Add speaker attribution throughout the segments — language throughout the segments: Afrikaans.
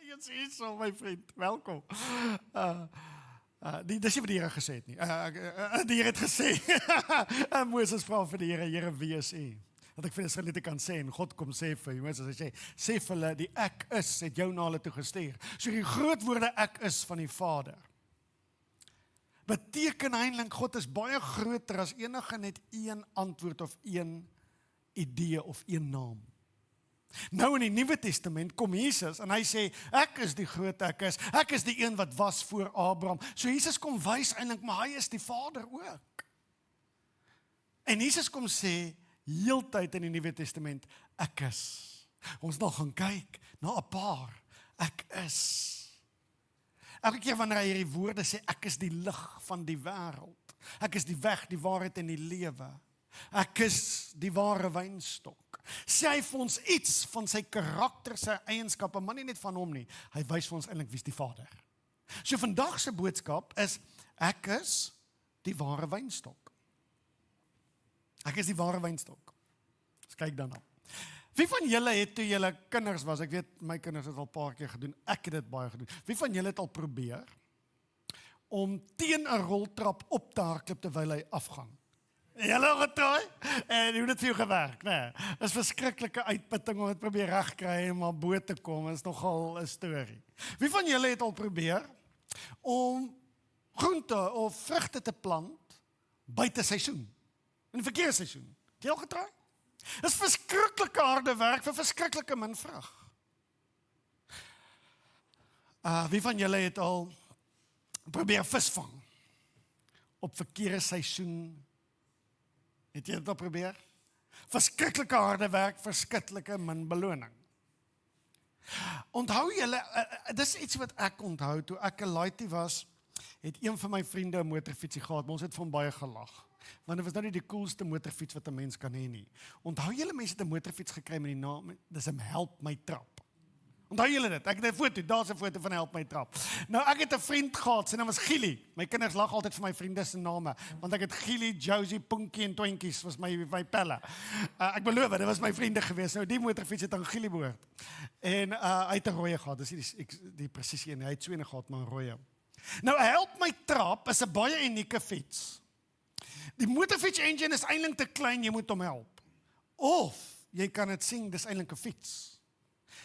Speaker 1: Jy's hier so, my vriend. Welkom. Dis nie wat die Here gesê het nie. Die Here het gesê, Moses vra vir die Here, wie is U? Dat ek vir Israeliete kan sê, en God kom sê vir Moses, hy sê vir hulle, die ek is, het jou na hulle toe gestuur. So die groot woorde ek is van die Vader, beteken eintlik, God is baie groter as enige net een antwoord of een idee of een naam. Nou in die Nuwe Testament kom Jesus en hy sê, ek is die groot ek is die een wat was voor Abraham. So Jesus kom wys eintlik, maar hy is die Vader ook. En Jesus kom sê, heeltyd in die Nuwe Testament, ek is. Ons nog gaan kyk na 'n paar, ek is. Elke keer wanneer hy hierdie woorde sê, ek is die lig van die wêreld. Ek is die weg, die waarheid en die lewe. Ek is die ware wynstok. Sê hy vir ons iets van sy karakter, sy eienskappe, maar nie net van hom nie. Hy wys vir ons eintlik wie is die Vader. So vandag se boodskap is, ek is die ware wynstok. Ek is die ware wynstok. Ons kyk dan nou. Wie van julle het toe julle kinders was, ek weet my kinders het al 'n paar keer gedoen, ek het dit baie gedoen. Wie van julle het al probeer om teen 'n roltrap op te hardloop terwyl hy afgaan? Julle getrooi? En hoe het dit vir jou gewerk? Nee, is verskriklike uitputting om dit probeer regkry en maar bo te kom, is nogal 'n storie. Wie van julle het al probeer om groente of vrugte te plant buite seisoen? In die verkeersseisoen? Het jy al getrooi? Dis verskriklike harde werk vir verskriklike min vrug. Wie van julle het al probeer visvang op verkeerde seisoen? Het jy dit al probeer? Verskriklike harde werk, verskriklike min beloning. Onthou julle, dis iets wat ek onthou, toe ek 'n laaitie was, het een van my vriende 'n motorfietsie gehad, maar ons het vir hom baie gelag. Want dit was nou nie die coolste motorfiets wat 'n mens kan hê nie. Onthou julle mense het 'n motorfiets gekry met die naam, dis 'n Help My Trap. Onthou julle dit? Ek het 'n foto, daar's 'n foto van Help My Trap. Nou ek het 'n vriend gehad, sy naam was Gielie. My kinders lag altyd vir my vriende se name, want ek het Gielie, Josie, Punkie en Twinkies was my pelle. Ek beloof, dit was my vriende gewees. Nou die motorfiets het aan Gielie behoort. En hy het 'n rooie gehad, dis die presisie een. Hy het so 'n gehad, maar 'n rooie. Nou Help My Trap is 'n baie unieke fiets. Die motorfiets engine is eintlik te klein, jy moet hom help. Of jy kan dit sien, dis eintlik 'n fiets.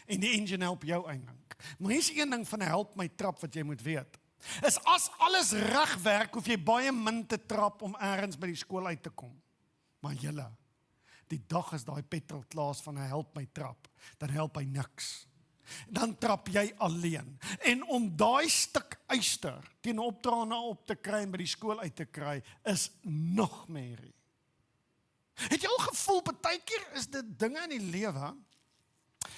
Speaker 1: En die engine help jou eintlik. Maar hier's een ding van 'n Help My Trap wat jy moet weet. Is as alles reg werk, hoef jy baie min te trap om ergens by die skool uit te kom. Maar julle, die dag as daai petrol klaas van 'n Help My Trap, dan help hy niks. Dan trap jy alleen. En om daai stuk yster teen opdraande op te kry en by die skool uit te kry, is nog merrie. Het jy al gevoel, partykeer is dit dinge in die lewe,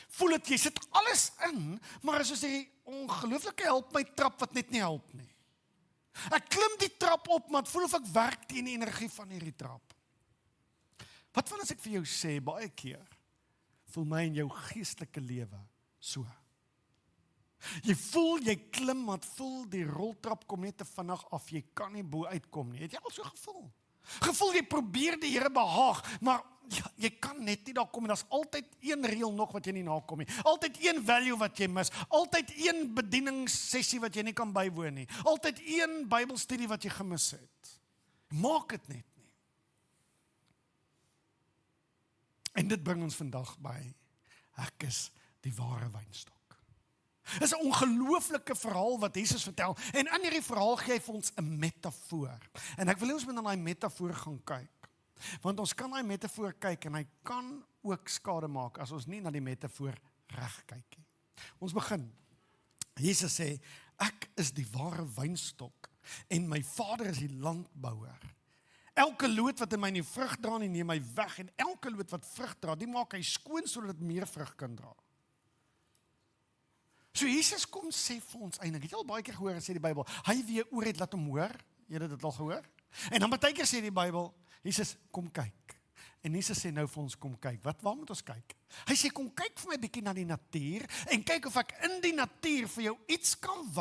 Speaker 1: voel dit jy sit alles in, maar is soos die ongelooflike Help My Trap wat net nie help nie. Ek klim die trap op, maar het voel of ek werk teen die energie van hierdie trap. Wat van as ek vir jou sê, baie keer, voel my in jou geestelike lewe so. Jy voel, jy klim, maar het voel die roltrap kom net te vinnig af, jy kan nie bo uitkom nie. Het jy al so gevoel? Gevoel, jy probeer die Here behaag, maar ja, jy kan net nie daar kom, en daar's altyd een reël nog wat jy nie nakom nie, altyd een value wat jy mis, altyd een bedieningssessie wat jy nie kan bywoon nie, altyd een Bybelstudie wat jy gemis het. Maak dit net nie. En dit bring ons vandag by, ek is die ware wynstok. Dit is 'n ongelooflike verhaal wat Jesus vertel, en in hierdie verhaal gee hy vir ons 'n metafoor. En ek wil hê ons moet na daai metafoor gaan kyk. Want ons kan daai metafoor kyk en hy kan ook skade maak as ons nie na die metafoor reg kyk nie. Ons begin. Jesus sê, ek is die ware wynstok en my Vader is die landbouer. Elke loot wat in my nie vrug dra nie, neem hy weg, en elke loot wat vrug dra, die maak hy skoon sodat dit meer vrug kan dra. So Jesus kom sê vir ons eintlik, het jy al baie keer gehoor, sê die Bybel, hy wie jy oor het, laat hom hoor. Jy het dit al gehoor? En dan baie keer sê die Bybel, Jesus, kom kyk. En Jesus sê nou vir ons, kom kyk. Waar moet ons kyk? Hy sê, kom kyk vir my 'n bietjie na die natuur, en kyk of ek in die natuur vir jou iets kan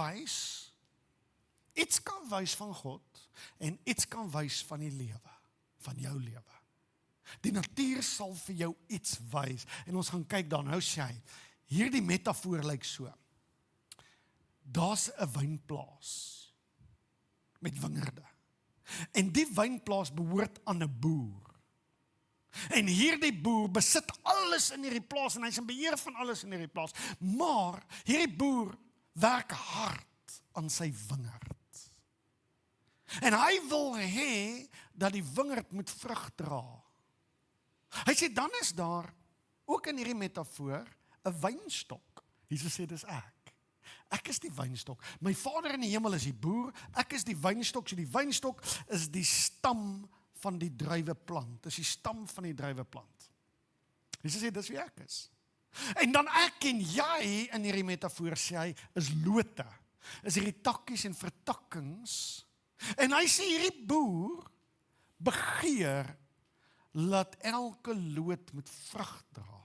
Speaker 1: wys van God, en iets kan wys van die lewe, van jou lewe. Die natuur sal vir jou iets wys, en ons gaan kyk dan, nou sê hy, hierdie metafoor lyk so. daar's 'n wynplaas met wingerde. En die wynplaas behoort aan 'n boer. En hierdie boer besit alles in hierdie plaas en hy's in beheer van alles in hierdie plaas. Maar hierdie boer werk hard aan sy wingerd. En hy wil hê dat die wingerd moet vrug dra. Hy sê dan is daar ook in hierdie metafoor 'n wynstok. Jesus sê dis ek. Ek is die wynstok. My Vader in die hemel is die boer. Ek is die wynstok. So die wynstok is die stam van die druiweplant. Dis die stam van die druiweplant. Jesus sê dis wie ek is. En dan ek en jy in hierdie metafoor sê hy is lote. Is hierdie takkies en vertakkings. En hy sê hierdie boer begeer laat elke loot met vrug dra.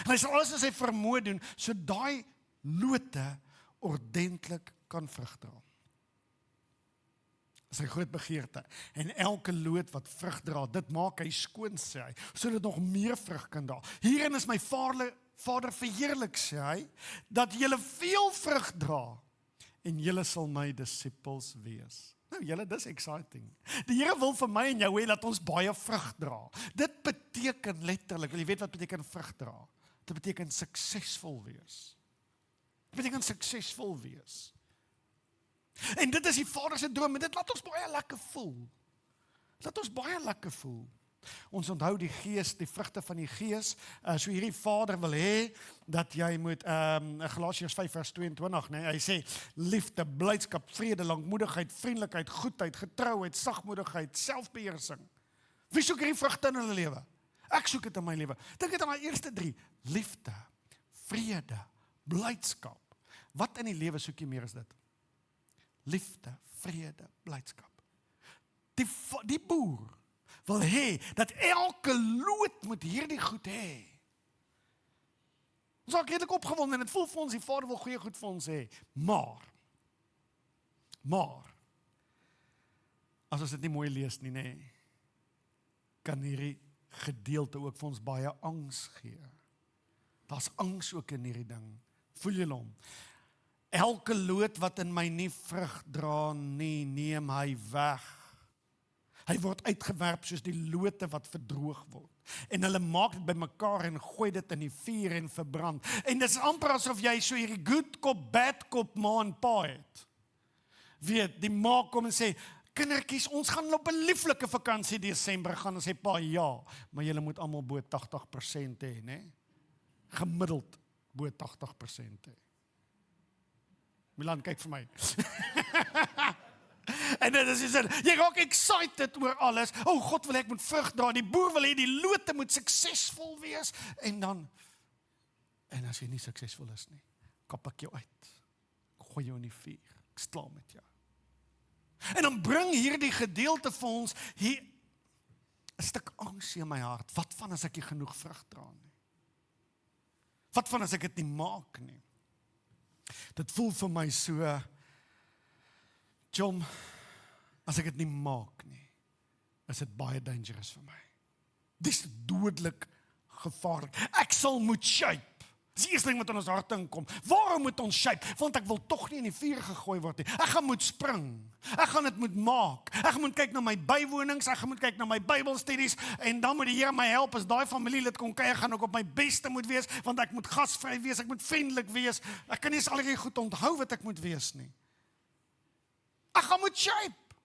Speaker 1: En hy sal alles in sy vermoë doen so daai lote ordentlik kan vrug dra. Sy groot begeerte. En elke loot wat vrug dra, dit maak hy skoon, sê hy, sodat nog meer vrug kan dra. Hierin is my Vader verheerlik, sê hy, dat julle veel vrug dra en julle sal my disippels wees. Nou julle, dis exciting. Die Here wil vir my en jou hê dat ons baie vrug dra. Dit beteken letterlik, jy weet wat beteken vrug dra? Dit beteken suksesvol wees. Dit beteken suksesvol wees. En dit is die Vader se droom, en dit laat ons baie lekker voel. Laat ons baie lekker voel. Ons onthou die Gees, die vrugte van die Gees, so hierdie Vader wil hê, dat jy moet, Galasiërs 5 vers 22, nee, hy sê, liefde, blydskap, vrede, lankmoedigheid, vriendelikheid, goedheid, getrouheid, sagmoedigheid, selfbeheersing. Wie soek hierdie vrugte in hulle lewe? Ek soek dit in my lewe. Dink dit aan my eerste 3, liefde, vrede, blydskap. Wat in die lewe soek jy meer as dit? Liefde, vrede, blydskap. Die boer wil hê dat elke loot moet hierdie goed hê. Ons raak redelik opgewonde en dit voel vir ons die Vader wil goeie goed vir ons hê. Maar as ons dit nie mooi lees nie, nê, kan hierdie gedeelte ook vir ons baie angs gee. Daar's angs ook in hierdie ding. Voel julle hom? Elke loot wat in my nie vrug dra nie, neem hy weg. Hy word uitgewerp soos die lote wat verdroog word. En hulle maak dit bymekaar en gooi dit in die vuur en verbrand. En dit is amper asof jy so hierdie good kop, bad kop ma en pa het. Weet, die ma kom en sê, kindertjies, ons gaan op 'n lieflike vakansie Desember gaan en sê, pa, ja, maar julle moet almal bo 80% hê, né? Gemiddeld bo 80% hê. Milan, kyk vir my. En dit is jy raak excited oor alles. God wil ek moet vrug dra. Die boer wil hê die lote moet suksesvol wees. En as jy nie suksesvol is nie, kap ek jou uit. Gooi jou in die vuur. Ek is klaar met jou. En dan bring hierdie gedeelte vir ons hier 'n stuk angs in my hart. Wat van as ek nie genoeg vrug dra nie? Wat van as ek dit nie maak nie? Dit voel vir my so, Jom, as ek dit nie maak nie, is dit baie dangerous vir my. Dis dodelik gevaarlik. Ek sal moet shape. Dis die eerste ding wat in ons harte inkom. Waarom moet ons shape? Want ek wil tog nie in die vuur gegooi word nie. Ek gaan moet spring. Ek gaan dit moet maak. Ek moet kyk na my bywonings, ek moet kyk na my Bybelstudies en dan moet die Here my help as daai familielid kom kuier, gaan ek op my beste moet wees, want ek moet gasvry wees, ek moet vriendelik wees. Ek kan nie eens al die goed onthou wat ek moet wees nie. Ek gaan moet shape.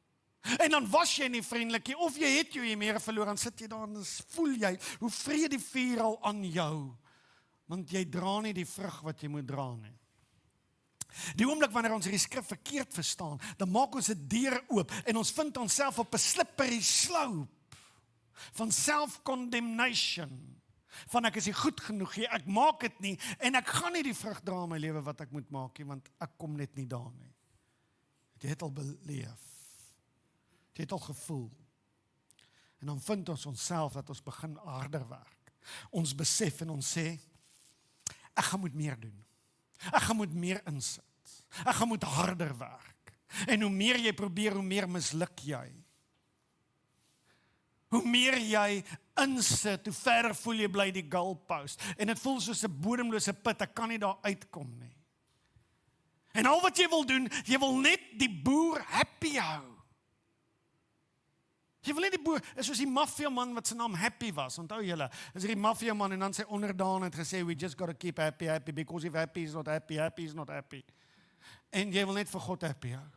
Speaker 1: En dan was jy nie vriendelik nie, of jy het jou meer verloor, dan sit jy daar en voel jy, hoe vrede die vuur al aan jou, want jy dra nie die vrug wat jy moet dra nie. Die oomblik wanneer ons hierdie skrif verkeerd verstaan, dan maak ons 'n deur oop, en ons vind onsself op 'n slippery slope, van self-condemnation, van ek is nie goed genoeg nie, ek maak dit nie, en ek gaan nie die vrug dra in my lewe wat ek moet maak nie, want ek kom net nie daar nie. Jy het al beleef, jy het al gevoel, en dan vind ons onsself dat ons begin harder werk. Ons besef en ons sê, ek gaan moet meer doen. Ek gaan moet meer insit. Ek gaan moet harder werk. En hoe meer jy probeer, hoe meer misluk jy. Hoe meer jy insit, hoe verder voel jy bly die goalpost. En dit voel soos 'n bodemlose put, ek kan nie daar uitkom nie. En al wat jy wil doen, jy wil net die boer happy hou. Jy wil net die boer, is soos die maffiaman wat sy naam Happy was, onthou julle, is die maffiaman en dan sy onderdaan het gesê, we just gotta keep happy, happy, because if happy is not happy, happy is not happy. En jy wil net vir God happy hou,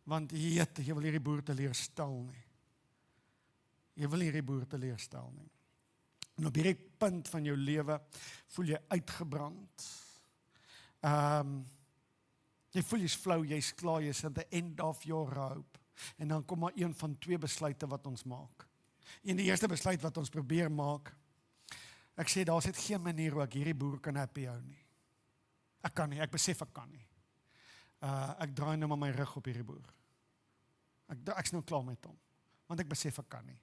Speaker 1: want jy wil hierdie boer teleurstel nie. Jy wil hierdie boer teleurstel nie. En op hierdie punt van jou lewe, voel jy uitgebrand. Jy voel jy's flou, jy's klaar, jy's at the end of your rope. En dan kom maar een van twee besluite wat ons maak. En die eerste besluit wat ons probeer maak, ek sê, daar is geen manier hoe ek hierdie boer kan happy hou nie. Ek kan nie, ek besef ek kan nie. Ek draai nou maar my rug op hierdie boer. Ek's nou klaar met hom, want ek besef ek kan nie.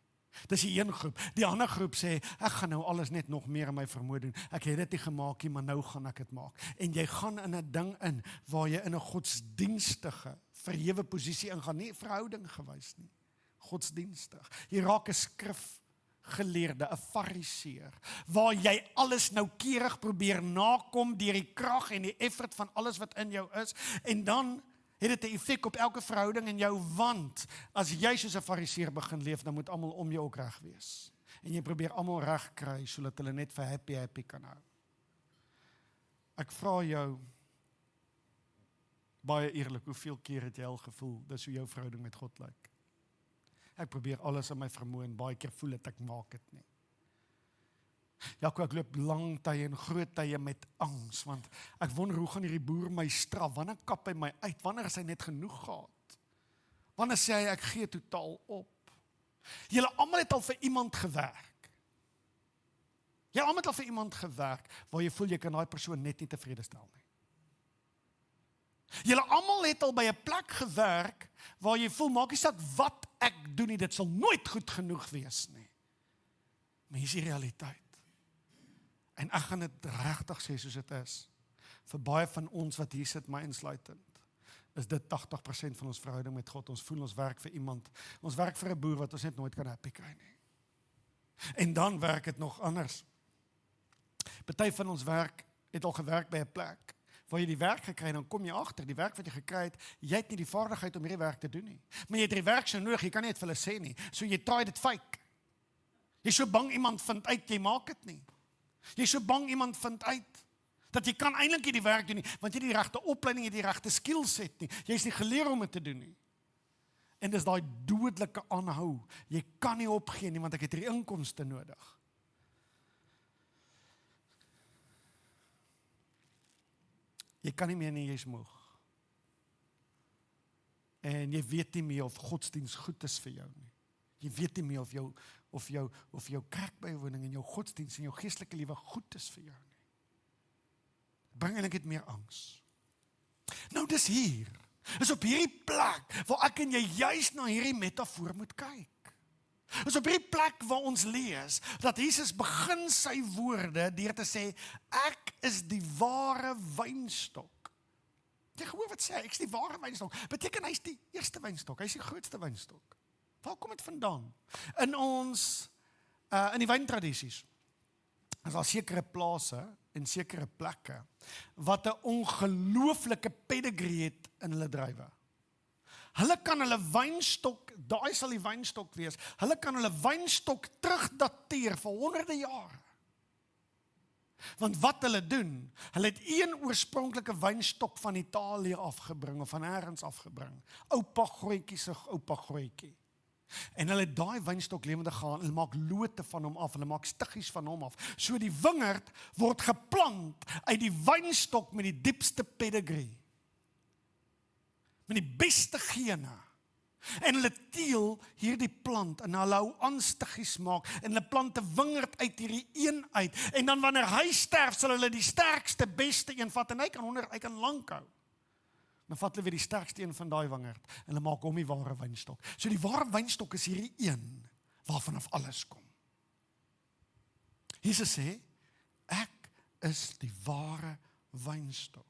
Speaker 1: Dis die een groep. Die ander groep sê, ek gaan nou alles net nog meer in my vermoë doen. Ek het dit nie gemaak nie, maar nou gaan ek dit maak. En jy gaan in 'n ding in, waar jy in 'n godsdienstige, verhewe posisie ingaan, nie verhouding gewys nie. Godsdienstig. Jy raak 'n skrifgeleerde, 'n fariseer, waar jy alles noukeurig probeer nakom deur die krag en die effort van alles wat in jou is, en dan het dit 'n effek op elke verhouding in jou, want as jy soos 'n fariseer begin leef, dan moet almal om jou ook reg wees. En jy probeer almal reg kry, sodat hulle net vir happy kan hou. Ek vra jou, baie eerlik, hoeveel keer het jy al gevoel, dis hoe jou verhouding met God lyk? Ek probeer alles in my vermoë en baie keer voel ek maak dit nie. Jaco, ek loop lang tye en groot tye met angs, want ek wonder hoe gaan hierdie boer my straf, wanneer kap hy my uit, wanneer is hy net genoeg gehad? Wanneer sê hy, ek gee totaal op? Julle almal het al vir iemand gewerk. Julle almal het al vir iemand gewerk, waar jy voel jy kan daai persoon net nie tevrede stel nie. Julle almal het al by 'n plek gewerk, waar jy voel, maak nie saak wat ek doen nie, dit sal nooit goed genoeg wees nie. Maar hier is die realiteit. En ek gaan dit regtig sê soos dit is. Vir baie van ons wat hier sit, my insluitend, is dit 80% van ons verhouding met God. Ons voel ons werk vir iemand. Ons werk vir 'n boer wat ons net nooit kan happy kry nie. En dan werk dit nog anders. Party van ons werk het al gewerk by 'n plek waar jy die werk gekry het, dan kom jy agter, die werk wat jy gekry het, jy het nie die vaardigheid om hierdie werk te doen nie. Maar jy het die werk so nodig, jy kan nie dit vir hulle sê nie. So jy try dit fake. Jy is so bang iemand vind uit, jy maak dit nie. Jy is so bang iemand vind uit, dat jy kan eintlik nie die werk doen nie, want jy het die regte opleiding, jy het die regte skillset nie, jy is nie geleer om dit te doen nie. En dis daai dodelike aanhou, jy kan nie opgee nie, want ek het hierdie inkomste nodig. Jy kan nie meer nie, jy is moeg. En jy weet nie meer of godsdienst goed is vir jou nie. Jy weet nie meer of jou kerkbywoning en jou godsdienst en jou geestelike lewe goed is vir jou nie. Bring eintlik net meer angs. Nou dis hier, is op hierdie plek waar ek en jy juist na hierdie metafoor moet kyk. Is op hierdie plek waar ons lees dat Jesus begin sy woorde deur te sê, ek is die ware wynstok. Jy hoor wat sê, ek is die ware wynstok. Beteken hy is die eerste wynstok, hy is die grootste wynstok. Waar kom dit vandaan? In die wyntradisies, is daar sekere plase en sekere plekke wat 'n ongelooflike pedigree het in hulle druiwe. Hulle kan hulle wynstok, daai sal die wynstok wees, hulle kan hulle wynstok terugdateer vir honderde jare. Want wat hulle doen, hulle het een oorspronklike wynstok van Italië afgebring, of van ergens afgebring. Oupa grootjie se oupa grootjie. En hulle het daai wynstok lewendig gehad, hulle maak lote van hom af, hulle maak stiggies van hom af. So die wingerd word geplant uit die wynstok met die diepste pedigree. Met die beste gene. En hulle teel hierdie plant en hulle hou aanstiggies maak en hulle plant 'n wingerd uit hierdie een uit. En dan wanneer hy sterf, sal hulle die sterkste, beste een vat en hy kan lank hou. Dan vat hulle weer die sterkste een van daai wingerd en hulle maak hom die ware wynstok. So die ware wynstok is hierdie een waarvan af alles kom. Jesus sê, ek is die ware wynstok.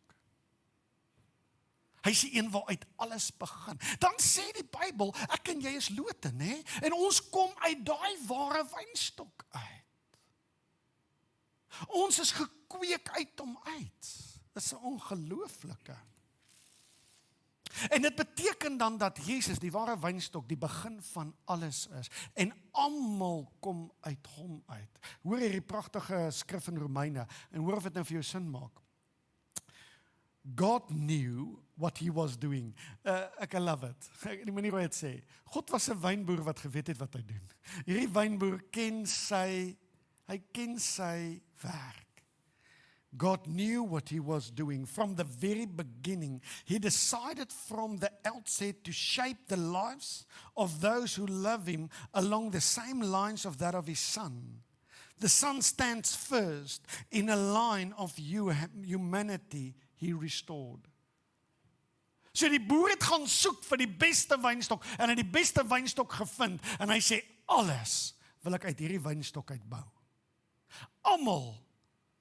Speaker 1: Hy is die een waaruit alles begin. Dan sê die Bybel, ek en jy is lote, né? En ons kom uit daai ware wynstok uit. Ons is gekweek uit hom uit. Dis 'n ongelooflike. En dit beteken dan dat Jesus, die ware wynstok, die begin van alles is. En almal kom uit hom uit. Hoor hierdie pragtige skrif in Romeine, en hoor of dit nou vir jou sin maak. God knew what he was doing. Ek love it. Die manier hoe hy het sê. God was 'n wynboer wat geweet het wat hy doen. Hierdie wynboer ken sy werk. God knew what he was doing from the very beginning. He decided from the outset to shape the lives of those who love him along the same lines of that of his son. The son stands first in a line of humanity he restored. So die boer het gaan soek vir die beste wynstok en hy het die beste wynstok gevind en hy sê alles wil ek uit hierdie wynstok uitbou. Almal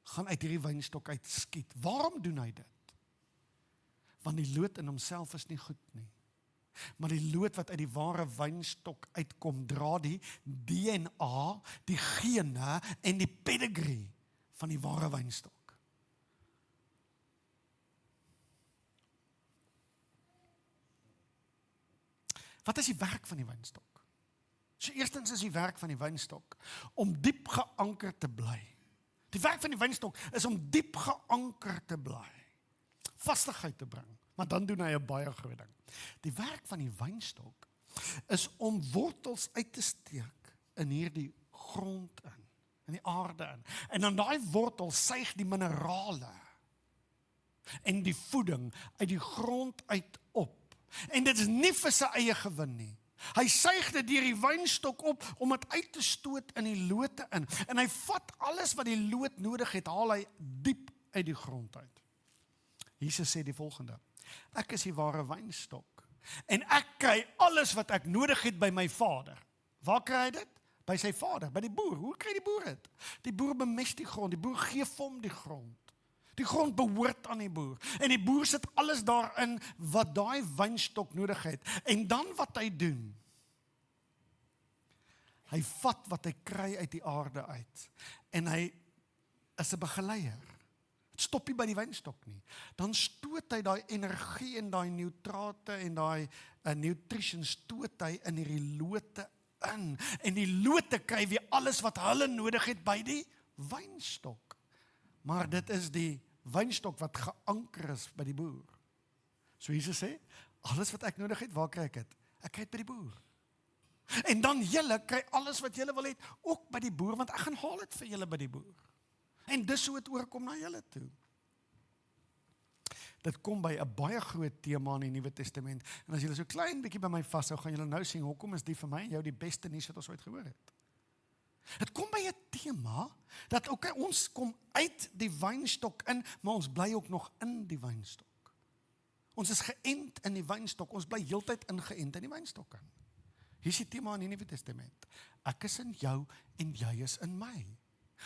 Speaker 1: gaan uit hierdie wynstok uit skiet. Waarom doen hy dit? Want die loot in homself is nie goed nie. Maar die loot wat uit die ware wynstok uitkom, dra die DNA, die gene en die pedigree van die ware wynstok. Wat is die werk van die wynstok? So eerstens is die werk van die wynstok om diep geanker te bly. Die werk van die wynstok is om diep geanker te bly. Vastigheid te bring. Maar dan doen hy 'n baie groot ding. Die werk van die wynstok is om wortels uit te steek in hierdie grond in die aarde in. En dan daai wortels suig die minerale en die voeding uit die grond uit op. En dit is nie vir sy eie gewin nie. Hy suig dit deur die wynstok op om dit uit te stoot in die lote in. En hy vat alles wat die loot nodig het, haal hy diep uit die grond uit. Jesus sê die volgende: ek is die ware wynstok en ek kry alles wat ek nodig het by my Vader. Waar kry hy dit? By sy Vader, by die boer. Hoe kry die boer dit? Die boer bemest die grond, die boer gee vir hom die grond. Die grond behoort aan die boer. En die boer sit alles daarin wat daai wynstok nodig het. En dan wat hy doen, hy vat wat hy kry uit die aarde uit. En hy is 'n begeleier. Het stop nie by die wynstok nie. Dan stoot hy daai energie en daai nutrate en daai nutrition stoot hy in hierdie lote in. En die lote kry weer alles wat hulle nodig het by die wynstok. Maar dit is die wynstok wat geanker is by die boer. So Jesus sê, alles wat ek nodig het, waar kry ek dit? Ek kry dit by die boer. En dan julle kry alles wat julle wil hê, ook by die boer, want ek gaan haal dit vir julle by die boer. En dis hoe het oorkom na julle toe. Dit kom by 'n baie groot tema in die Nuwe Testament. En as julle so klein bietjie by my vashou, gaan julle nou sien, hoekom is die vir my en jou die beste nuus wat ons ooit gehoor het. Het kom by 'n tema, dat ons kom uit die wynstok in, maar ons bly ook nog in die wynstok. Ons is geënt in die wynstok, ons bly heeltyd ingeënt in die wynstok in. Hier is die tema in die Nuwe Testament. Ek is in jou en jy is in my.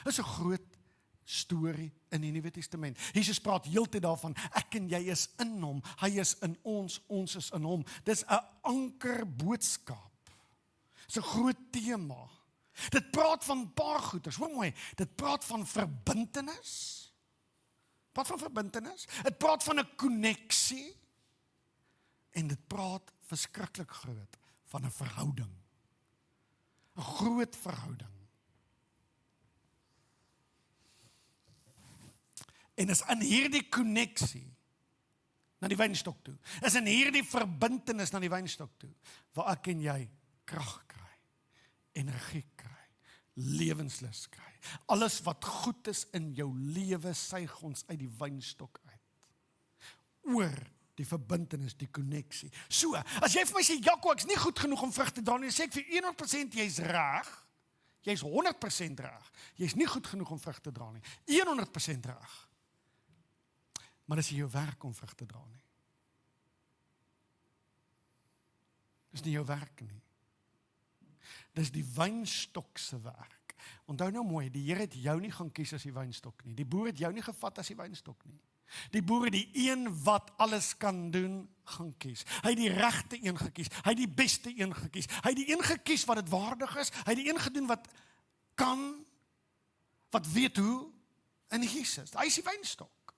Speaker 1: Dit is 'n groot storie in die Nuwe Testament. Jesus praat heeltyd daarvan, ek en jy is in hom, hy is in ons is in hom. Dis 'n anker boodskap. Dis 'n groot tema. Dit praat van 'n paar goeders, hoor mooi, dit praat van verbintenis. Wat van verbintenis? Dit praat van 'n koneksie en dit praat verskriklik groot van 'n verhouding. 'n Groot verhouding. En is in hierdie koneksie na die wynstok toe, is in hierdie verbintenis na die wynstok toe, waar ek en jy krag kry, energie kry, lewenslus kry. Alles wat goed is in jou lewe suig ons uit die wynstok uit. Oor die verbintenis, die koneksie. So, as jy vir my sê, Jaco, ek's nie goed genoeg om vrug te dra nie, sê ek vir 100% jy's reg. Jy's 100% reg. Jy's nie goed genoeg om vrug te dra nie. 100% reg. Maar dis nie jou werk om vrug te dra nie. Dis nie jou werk nie. Dis die wynstok se werk. Onthou nou mooi, die Here het jou nie gaan kies as die wynstok nie. Die boer het jou nie gevat as die wynstok nie. Die boer het die een wat alles kan doen, gaan kies. Hy het die regte een gekies. Hy het die beste een gekies. Hy het die een gekies wat dit waardig is. Hy het die een gedoen wat kan, wat weet hoe, in Jesus. Hy is die wynstok.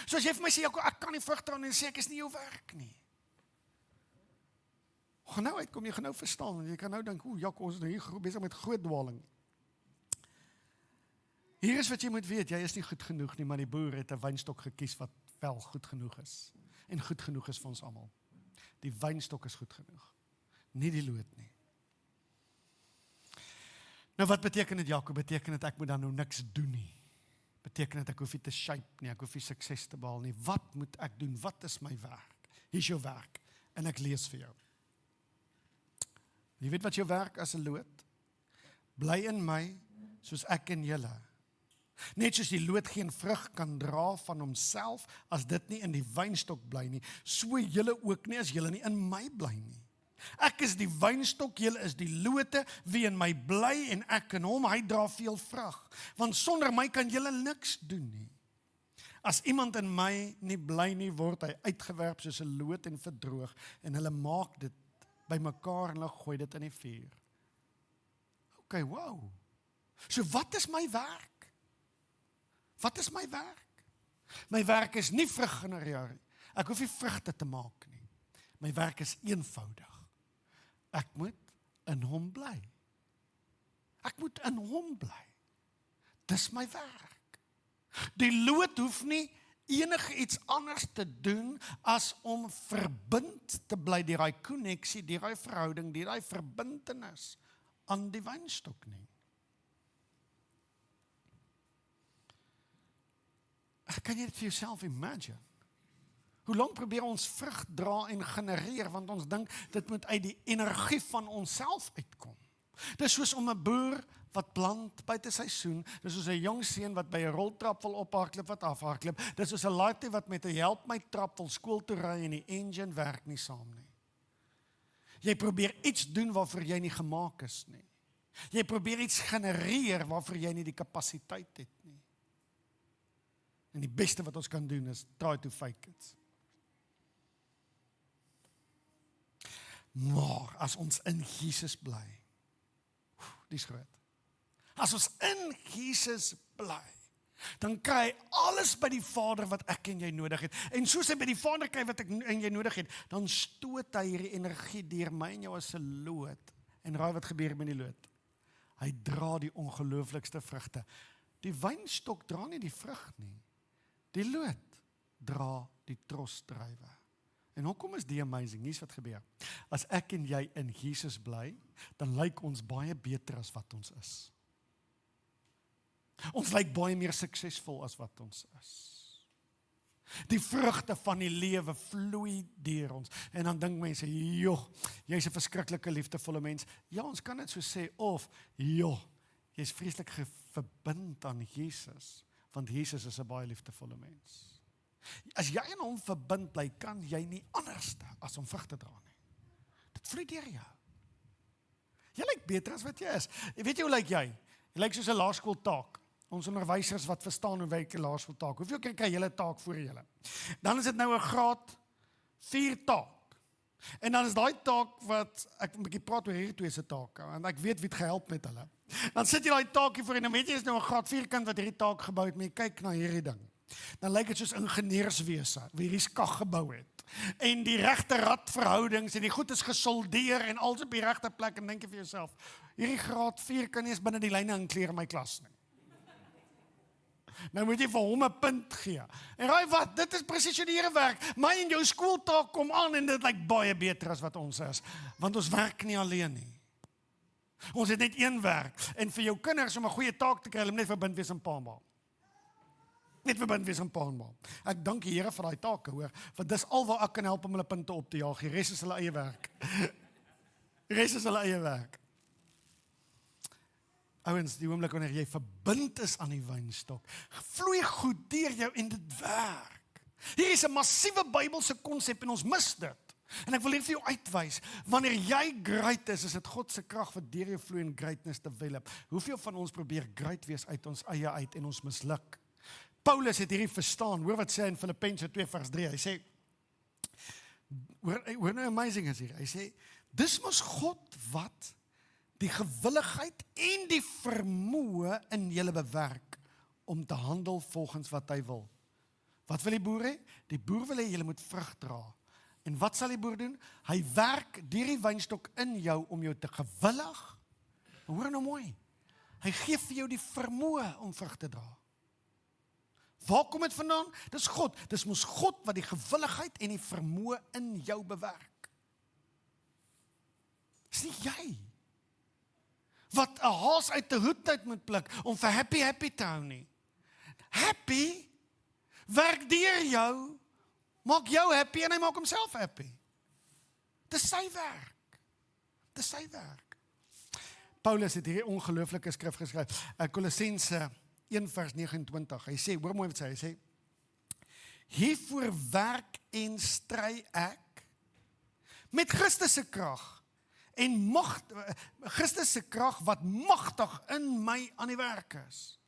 Speaker 1: So as jy vir my sê, ek kan nie vrug dra nie, dan sê ek, is nie jou werk nie. gaan nou uitkom, jy gaan nou verstaan, en jy kan nou dink, Jaco, ons is nou hier besig met groot dwaling. Hier is wat jy moet weet, jy is nie goed genoeg nie, maar die boer het 'n wynstok gekies wat wel goed genoeg is. En goed genoeg is vir ons almal. Die wynstok is goed genoeg. Nie die loot nie. Nou wat beteken dit, Jaco? Beteken dit ek moet dan nou niks doen nie? Beteken dit ek hoef nie te shape nie, ek hoef nie sukses te behaal nie? Wat moet ek doen? Wat is my werk? Hier is jou werk. En ek lees vir jou. Jy weet wat jou werk as 'n loot? Bly in my, soos ek in julle. Net soos die loot geen vrug kan dra van homself, as dit nie in die wynstok bly nie, so julle ook nie, as julle nie in my bly nie. Ek is die wynstok, julle is die lote, wie in my bly en ek in hom, hy dra veel vrug. Want sonder my kan julle niks doen nie. As iemand in my nie bly nie, word hy uitgewerp soos 'n loot en verdroog, en hulle maak dit bymekaar en hulle gooi dit in die vuur. Okay, wow. So wat is my werk? Wat is my werk? My werk is nie vrug genereer nie. Ek hoef nie vrugte te maak nie. My werk is eenvoudig. Ek moet in hom bly. Ek moet in hom bly. Dis my werk. Die loot hoef nie enige iets anders te doen as om verbind te bly deur daai koneksie, deur daai verhouding, deur daai verbintenis aan die wynstok nie. Kan jy dit vir jouself imagine? Hoe lank probeer ons vrug dra en genereer, want ons dink dit moet uit die energie van onsself uitkom. Dis soos om 'n boer wat plant buite seisoen, dis soos 'n jong seun wat by 'n roltrap wil ophardloop wat afhardloop, dis soos 'n laaitie wat met 'n help my trap wil skool toe ry en die engine werk nie saam nie. Jy probeer iets doen waarvoor jy nie gemaak is nie. Jy probeer iets genereer waarvoor jy nie die kapasiteit het nie. En die beste wat ons kan doen is try to fake it. Maar as ons in Jesus bly, dis groot. As ons in Jesus bly, dan kry alles by die Vader wat ek en jy nodig het. En soos hy by die Vader kry wat ek en jy nodig het, dan stoot hy hierdie energie deur my en jou as 'n loot. En raai wat gebeur met die loot? Hy dra die ongelooflikste vrugte. Die wynstok dra nie die vrug nie. Die loot dra die trosdruiwe. En hoekom is die amazing? Hier's wat gebeur. As ek en jy in Jesus bly, dan lyk ons baie beter as wat ons is. Ons lyk baie meer suksesvol as wat ons is. Die vrugte van die lewe vloei deur ons. En dan dink mense, joh, jy's 'n verskriklike liefdevolle mens. Ja, ons kan dit so sê, of, joh, jy's vreeslik verbind aan Jesus, want Jesus is 'n baie liefdevolle mens. As jy in hom verbind bly, kan jy nie anderste as om vrug te dra nie. Dit vloei deur jou. Jy lyk beter as wat jy is. Weet jy hoe lyk jy? Jy lyk soos 'n laerskooltaak. Ons onderwysers wat verstaan hoe werk 'n laerskooltaak. Hoeveel keer kry julle taak voor julle? Dan is dit nou 'n graad 4 taak. En dan is daai taak wat ek 'n bietjie praat oor hierdie twee se take, want ek weet wie het gehelp met hulle. Dan sit jy daai taakie voor en dan weet jy is nou 'n graad 4 kind wat hierdie taak gebou het, maar jy kyk na hierdie ding. Dan lyk dit soos ingenieurswese, wie hierdie skag gebou het. En die regte radverhoudings en die goed is gesoldeer en alles op die regte plek en dink jy vir jouself, hierdie graad 4 kan nie eens binne die lyne inkleer in my klas nie. Nou moet jy vir hom 'n punt gee. En raai wat, dit is presisionele werk. My en jou skooltaak kom aan en dit lyk baie beter as wat ons is, want ons werk nie alleen nie. Ons het net een werk en vir jou kinders om 'n goeie taak te kry, hulle moet net verbind wees in pa en ma. Net verbind wees in pa en ma. Ek dank die Here vir daai take, hoor, want dis alwaar ek kan help om hulle punte op te jaag. Die res is hulle eie werk. Die res is hulle eie werk. Ouens, die oomblik wanneer jy verbind is aan die wynstok, vloei goed deur jou en dit werk. Hier is 'n massiewe Bybelse konsep en ons mis dit. En ek wil hier vir jou uitwys, wanneer jy great is dit God se krag wat deur jou vloei en greatness develop. Hoeveel van ons probeer great wees uit ons eie uit en ons misluk? Paulus het hierdie verstaan. Hoor wat sê hy in Filippense 2 vers 3. Hy sê, hoor nou amazing is hier. Hy sê, dis mos God wat die gewilligheid en die vermoë in julle bewerk om te handel volgens wat hy wil. Wat wil die boer hê? Die boer wil hê julle moet vrug dra. En wat sal die boer doen? Hy werk deur die wynstok in jou om jou te gewillig. Hoor nou mooi. Hy gee vir jou die vermoë om vrug te dra. Waar kom dit vandaan? Dis God. Dis mos God wat die gewilligheid en die vermoë in jou bewerk. Dis nie jy wat 'n haas uit 'n hoed uit moet pluk om vir happy te hou nie. Happy werk deur jou, maak jou happy en hy maak homself happy. Dis sy werk. Dis sy werk. Paulus het hierdie ongelooflike skrif geskryf. Kolossense 1 vers 29. Hy sê, hoor mooi wat hy sê. Hiervoor werk en stry ek met Christus se krag en Christus se krag wat magtig in my aan die werk is.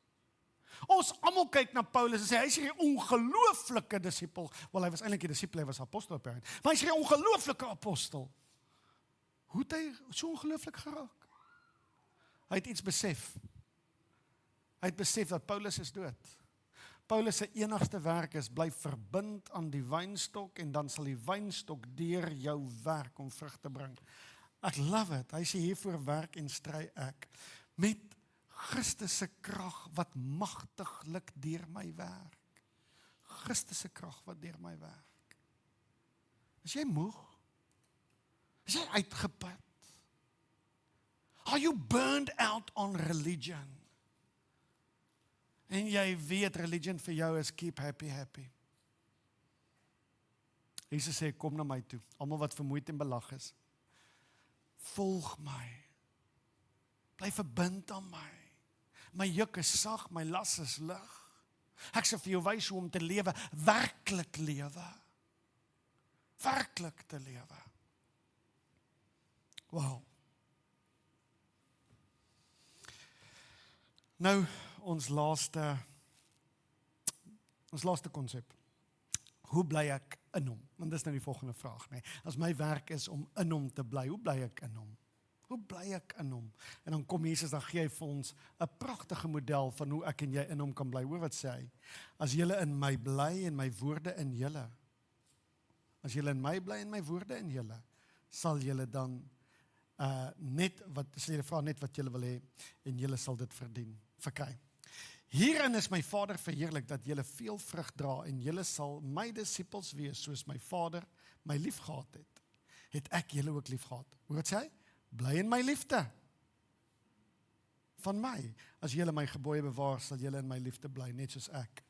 Speaker 1: Ons almal kyk na Paulus en sê, hy is hierdie ongelooflike disipel. Wel, hy was eintlik 'n disipel, hy was apostel op hierdie. Maar hy is hierdie ongelooflike apostel. Hoe het hy so ongelooflik geraak? Hy het iets besef. Hy het besef dat Paulus is dood. Paulus se enigste werk is, bly verbind aan die wynstok en dan sal die wynstok deur jou werk om vrug te bring. Ek love it. Hy sê hiervoor werk en stry ek met Christus se krag wat magtiglik deur my werk. Christus se krag wat deur my werk. Is jy moeg? Is jy uitgeput? Are you burned out on religion? En jy weet religion vir jou is keep happy. Jesus sê kom na my toe, almal wat vermoeid en belag is. Volg my. Bly verbind aan my. My juk is sag, my las is lig. Ek sal vir jou wys hoe om te lewe, werklik lewe. Werklik te lewe. Wow. Nou, ons laaste konsep. Hoe bly ek in hom? Want dis nou die volgende vraag, nee. As my werk is om in hom te bly, hoe bly ek in hom? Hoe bly ek in hom? En dan kom Jesus, dan gee hy vir ons 'n pragtige model van hoe ek en jy in hom kan bly. Hoor wat sê hy? As julle in my bly en my woorde in julle. As julle in my bly en my woorde in julle, sal julle dan sal julle vra net wat julle wil hê en julle sal dit verkry. Hierin is my Vader verheerlik dat julle veel vrug dra en julle sal my disippels wees soos my Vader my liefgehad het. Het ek julle ook liefgehad? Hoor wat sê hy? Bly in my liefde. Van my. As julle my gebooie bewaar, sal julle in my liefde bly, net soos ek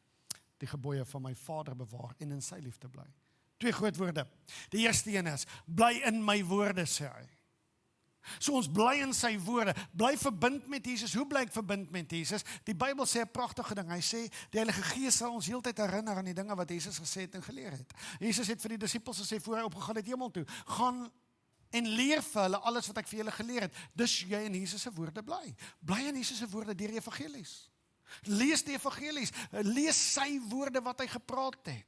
Speaker 1: die gebooie van my Vader bewaar en in sy liefde bly. 2 groot woorde. Die eerste een is, bly in my woorde, sê hy. So ons bly in sy woorde, bly verbind met Jesus. Hoe bly ek verbind met Jesus? Die Bybel sê 'n pragtige ding. Hy sê, die Heilige Gees sal ons heeltyd herinner aan die dinge wat Jesus gesê het en geleer het. Jesus het vir die disippels gesê, voor hy opgegaan het hemel toe, gaan en leer vir hulle alles wat ek vir julle geleer het. Dus jy in Jesus se woorde bly. Bly in Jesus se woorde deur die evangelies. Lees die evangelies, lees sy woorde wat hy gepraat het.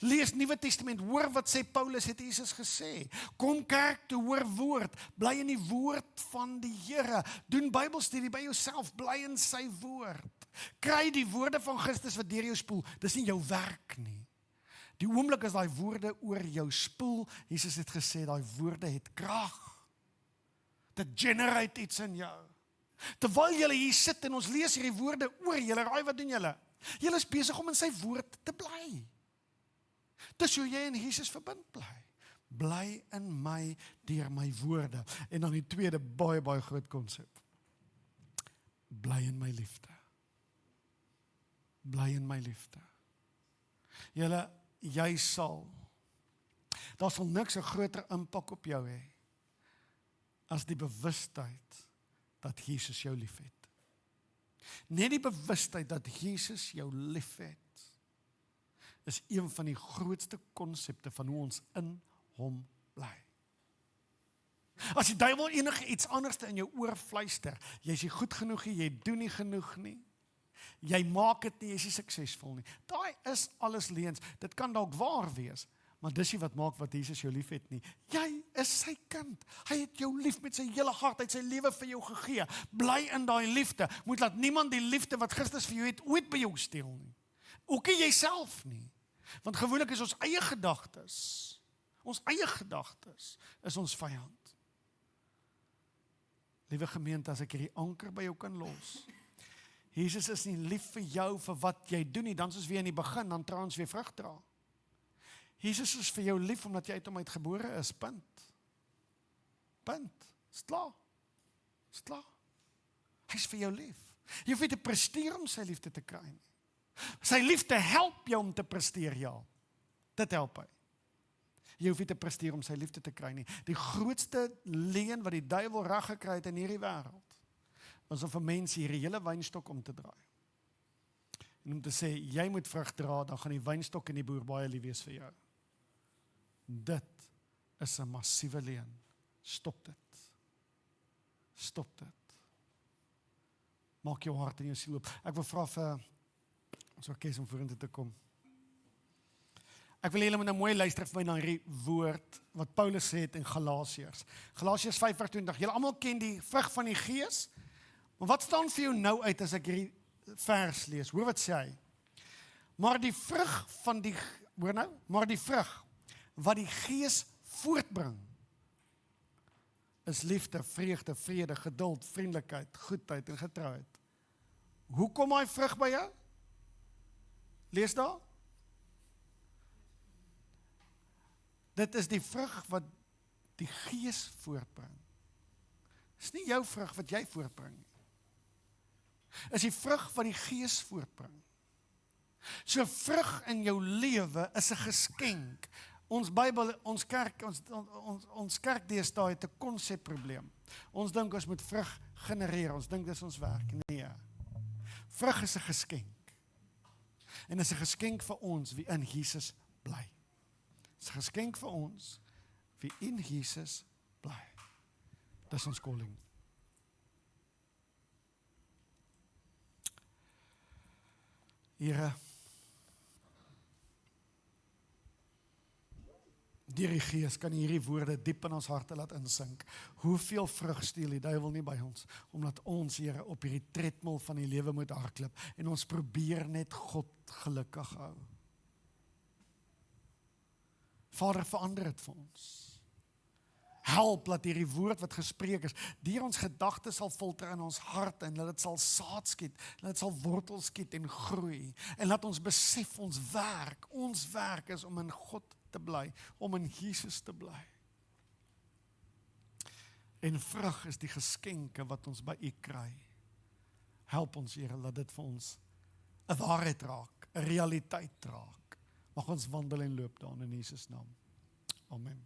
Speaker 1: Lees Nuwe Testament, hoor wat sê Paulus, het Jesus gesê. Kom kerk toe, hoor woord, bly in die woord van die Here. Doen Bybelstudie by jouself, bly in sy woord. Kry die woorde van Christus wat deur jou spoel. Dis nie jou werk nie. Die oomblik as daai woorde oor jou spoel, Jesus het gesê, daai woorde het krag. Dit generate iets in jou. Terwyl julle hier sit en ons lees hierdie woorde oor julle, raai wat doen julle? Julle is besig om in sy woord te bly. Dis hoe jy in Jesus verbind bly. Bly in my deur my woorde. En dan die tweede baie groot konsep. Bly in my liefde. Bly in my liefde. Jy sal, daar sal niks 'n groter impak op jou hê as die bewustheid dat Jesus jou liefhet. Net die bewustheid dat Jesus jou liefhet is een van die grootste konsepte van hoe ons in hom bly. As die duiwel enige iets anders in jou oor fluister, jy is nie goed genoeg nie, jy doen nie genoeg nie, jy maak dit nie, jy is nie suksesvol nie. Daai is alles leuns. Dit kan dalk waar wees, maar dis nie wat maak wat Jesus jou lief het nie. Jy is sy kind. Hy het jou lief met sy hele hart, hy het sy lewe vir jou gegee. Bly in daai liefde. Moet laat niemand die liefde wat Christus vir jou het ooit by jou steel nie. Ook nie jouself nie. Want gewoonlik is ons eie gedagtes, Ons eie gedagtes is ons vyand. Liewe gemeente, as ek hierdie anker by jou kan los. Jesus is nie lief vir jou vir wat jy doen nie, dan soos weer in die begin, dan trouw ons weer vrug dra. Jesus is vir jou lief omdat jy uit hom uitgebore is, punt. Punt. Is klaar. Is klaar. Hy is vir jou lief. Jy hoef nie te presteer om sy liefde te kry nie. Sy liefde help jou om te presteer, ja. Dit help hy. Jy hoef nie te presteer om sy liefde te kry nie. Die grootste leuen wat die duiwel reg gekry het in hierdie wêreld, is om vir mense hierdie hele wynstok om te draai. En om te sê, jy moet vrug dra, dan gaan die wynstok en die boer baie lief wees vir jou. Dit is 'n massiewe leuen. Stop dit. Stop dit. Maak jou hart en jou siel oop. Ek wil vra vir ons orkes om vorentoe te kom. Ek wil julle moet nou mooi luister vir my na hierdie woord wat Paulus sê het in Galasiërs. Galasiërs 5:20. Julle almal ken die vrug van die Gees. Maar wat staan vir jou nou uit as ek hierdie vers lees? Hoor wat sê hy? Maar die vrug van die, hoor nou, maar die vrug wat die Gees voortbring, is liefde, vreugde, vrede, geduld, vriendelikheid, goedheid en getrouheid. Hoe kom hy vrug by jou? Lees daar. Dit is die vrug wat die Gees voortbring. Dis nie jou vrug wat jy voortbring nie. Is die vrug wat die Gees voortbring. So vrug in jou lewe is 'n geskenk. Ons Bybel, ons kerk deesdae het 'n konsepprobleem. Ons dink ons moet vrug genereer, ons dink dis ons werk. Nee. Vrug is 'n geskenk. En is 'n geskenk vir ons wie in Jesus bly. Is 'n geskenk vir ons wie in Jesus bly. Dis ons calling. Here, deur die Gees kan hierdie woorde diep in ons harte laat insink. Hoeveel vrug steel die duiwel nie by ons, omdat ons, Here, op hierdie tredmil van die lewe moet hardloop en ons probeer net God gelukkig hou. Vader, verander dit vir ons. Help dat hierdie woord wat gespreek is, deur ons gedagtes sal filter in ons hart en dat dit sal saad skiet, dat dit sal wortel skiet en groei. En laat ons besef ons werk is om in God te bly, om in Jesus te bly. En vrug is die geskenke wat ons by U kry. Help ons, Here, laat dit vir ons 'n waarheid raak, 'n realiteit raak. Mag ons wandel en loop daarin in Jesus naam. Amen.